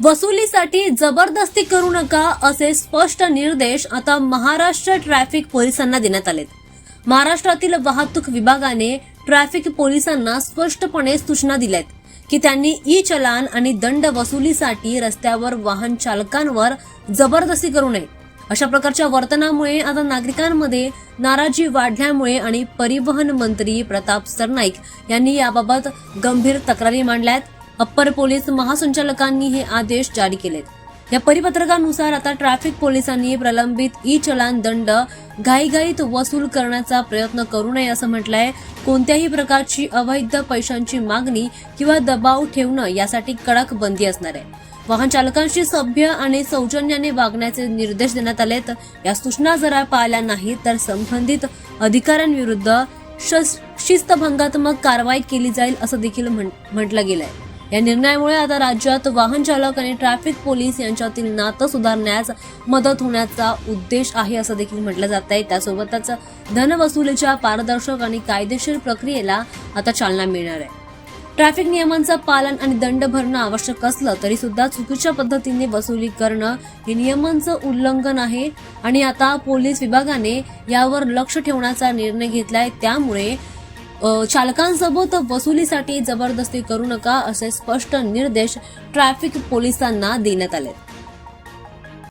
वसुलीसाठी जबरदस्ती करू नका असे स्पष्ट निर्देश आता महाराष्ट्र ट्रॅफिक पोलिसांना देण्यात आलेत। महाराष्ट्रातील वाहतूक विभागाने ट्रॅफिक पोलिसांना स्पष्टपणे सूचना दिल्यात की त्यांनी ई चलान आणि दंड वसुलीसाठी रस्त्यावर वाहन चालकांवर जबरदस्ती करू नये। अशा प्रकारच्या वर्तनामुळे आता नागरिकांमध्ये नाराजी वाढल्यामुळे आणि परिवहन मंत्री प्रताप सरनाईक यांनी याबाबत गंभीर तक्रारी मांडल्यात। अप्पर पोलीस महासंचालकांनी हे आदेश जारी केलेत। या परिपत्रकानुसार आता ट्रॅफिक पोलिसांनी प्रलंबित ई चलान दंड घाईघाईत वसूल करण्याचा प्रयत्न करू नये असं म्हटलंय। कोणत्याही प्रकारची अवैध पैशांची मागणी किंवा दबाव ठेवणं यासाठी कडक बंदी असणार आहे। वाहन चालकांशी सभ्य आणि सौजन्याने वागण्याचे निर्देश देण्यात आलेत। या सूचना जर पाळल्या नाहीत तर संबंधित अधिकाऱ्यांविरुद्ध शिस्तभंगात्मक कारवाई केली जाईल असं देखील म्हटलं गेलंय। या निर्णयामुळे आता राज्यात वाहन चालक आणि ट्रॅफिक पोलीस यांच्यातील नातं सुधारण्यास मदत होण्याचा उद्देश आहे असं देखील म्हटलं जात आहे। त्यासोबतच धनवसुलीच्या पारदर्शक आणि कायदेशीर प्रक्रियेला आता चालना मिळणार आहे। ट्रॅफिक नियमांचं पालन आणि दंड भरणं आवश्यक असलं तरी सुद्धा चुकीच्या पद्धतीने वसुली करणं हे नियमांचं उल्लंघन आहे आणि आता पोलीस विभागाने यावर लक्ष ठेवण्याचा निर्णय घेतलाय। त्यामुळे चालकांसोबत वसुलीसाठी जबरदस्ती करू नका असे स्पष्ट निर्देश ट्रॅफिक पोलिसांना देण्यात आले।